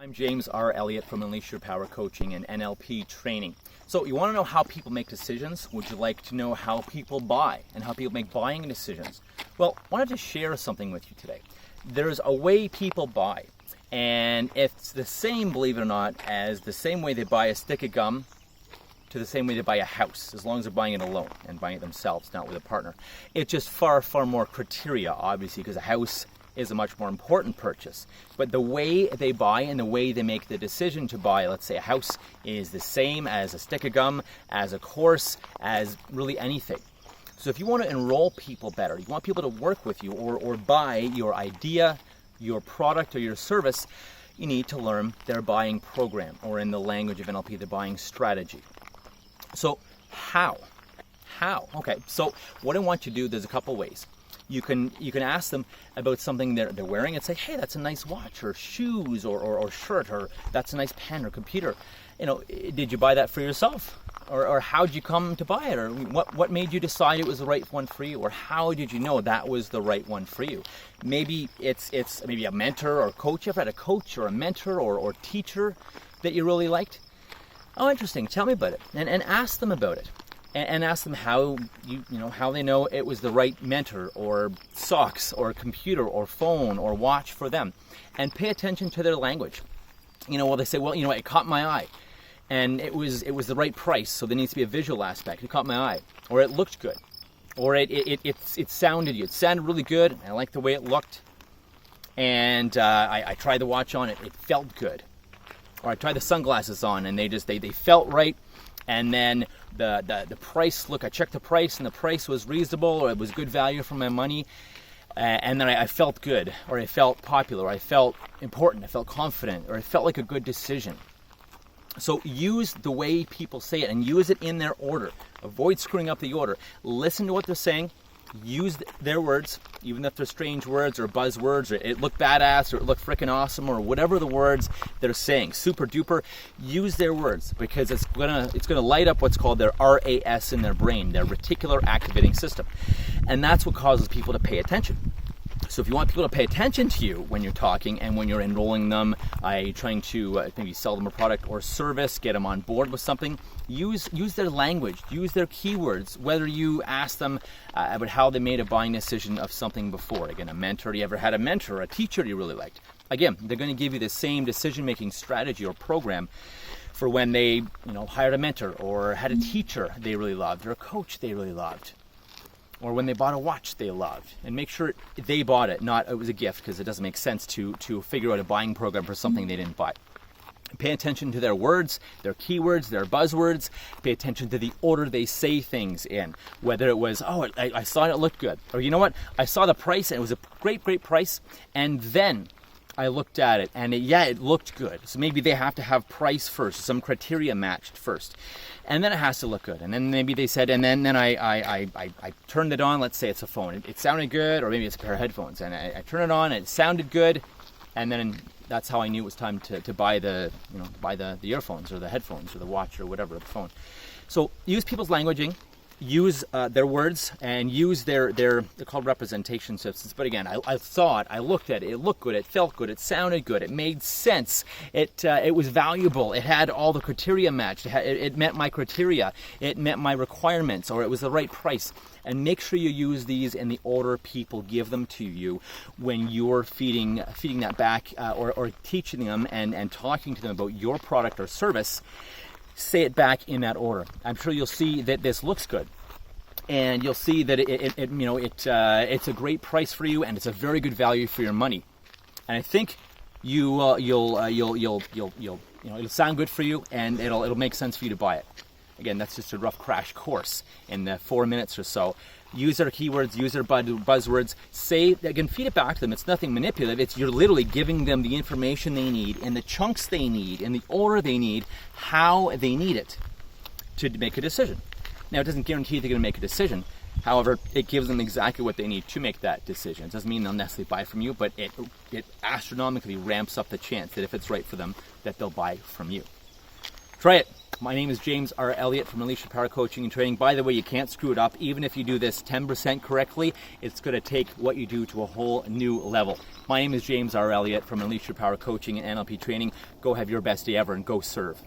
I'm James R. Elliott from Unleash Your Power Coaching and NLP Training. So you want to know how people make decisions? Would you like to know how people buy and how people make buying decisions? Well, I wanted to share something with you today. There's a way people buy, and it's the same, believe it or not, as the same way they buy a stick of gum to the same way they buy a house, as long as they're buying it alone and buying it themselves, not with a partner. It's just far, far more criteria, obviously, because a house is a much more important purchase. But the way they buy and the way they make the decision to buy, let's say a house, is the same as a stick of gum, as a course, as really anything. So if you want to enroll people better, you want people to work with you or buy your idea, your product, or your service, you need to learn their buying program, or in the language of NLP, the buying strategy. So how? Okay, so what I want you to do, there's a couple ways. You can ask them about something they're wearing and say, hey, that's a nice watch, or shoes, or shirt, or that's a nice pen or computer. You know, did you buy that for yourself? Or how'd you come to buy it? Or what made you decide it was the right one for you? Or how did you know that was the right one for you? Maybe it's maybe a mentor or coach. You ever had a coach or a mentor or teacher that you really liked? Oh, interesting. Tell me about it. And ask them about it. And ask them how how they know it was the right mentor or socks or computer or phone or watch for them, and pay attention to their language. Well, they say, well, it caught my eye, and it was the right price, so there needs to be a visual aspect. It caught my eye, or it looked good, or it sounded really good. I liked the way it looked, and I tried the watch on, it felt good, or I tried the sunglasses on, and they felt right. And then the price, I checked the price, and the price was reasonable, or it was good value for my money. And then I felt good, or I felt popular, or I felt important, I felt confident, or it felt like a good decision. So use the way people say it, and use it in their order. Avoid screwing up the order. Listen to what they're saying. Use their words, even if they're strange words or buzzwords, or it looked badass, or it looked freaking awesome, or whatever the words they're saying, super duper. Use their words, because it's gonna light up what's called their RAS in their brain, their reticular activating system, and that's what causes people to pay attention. So if you want people to pay attention to you when you're talking and when you're enrolling them, trying to maybe sell them a product or service, get them on board with something, use their language, use their keywords, whether you ask them about how they made a buying decision of something before. Again, a mentor, you ever had a mentor or a teacher you really liked? Again, they're going to give you the same decision-making strategy or program for when they hired a mentor or had a teacher they really loved or a coach they really loved, or when they bought a watch they loved. And make sure they bought it, not it was a gift, because it doesn't make sense to figure out a buying program for something they didn't buy. Pay attention to their words, their keywords, their buzzwords. Pay attention to the order they say things in. Whether it was, I saw it looked good. Or you know what? I saw the price and it was a great, great price. And then I looked at it and it looked good. So maybe they have to have price first, some criteria matched first. And then it has to look good. And then maybe they said, and then I turned it on. Let's say it's a phone. It sounded good, or maybe it's a pair of headphones. And I turned it on and it sounded good. And then that's how I knew it was time to buy the earphones or the headphones or the watch or whatever, the phone. So use people's languaging. Use their words, and use they're called representation systems. But again, I saw it, I looked at it, it looked good, it felt good, it sounded good, it made sense, it was valuable, it had all the criteria matched, it met my criteria, it met my requirements, or it was the right price. And make sure you use these in the order people give them to you when you're feeding that back, or teaching them and talking to them about your product or service. Say it back in that order. I'm sure you'll see that this looks good, and you'll see that it's a great price for you, and it's a very good value for your money. And I think it'll sound good for you, and it'll make sense for you to buy it. Again, that's just a rough crash course in the 4 minutes or so. Use their keywords, use their buzzwords. Feed it back to them. It's nothing manipulative. You're literally giving them the information they need, in the chunks they need, in the order they need, how they need it to make a decision. Now, it doesn't guarantee they're going to make a decision. However, it gives them exactly what they need to make that decision. It doesn't mean they'll necessarily buy from you, but it astronomically ramps up the chance that if it's right for them, that they'll buy from you. Try it. My name is James R. Elliott from Unleash Your Power Coaching and Training. By the way, you can't screw it up. Even if you do this 10% correctly, it's going to take what you do to a whole new level. My name is James R. Elliott from Unleash Your Power Coaching and NLP Training. Go have your best day ever and go serve.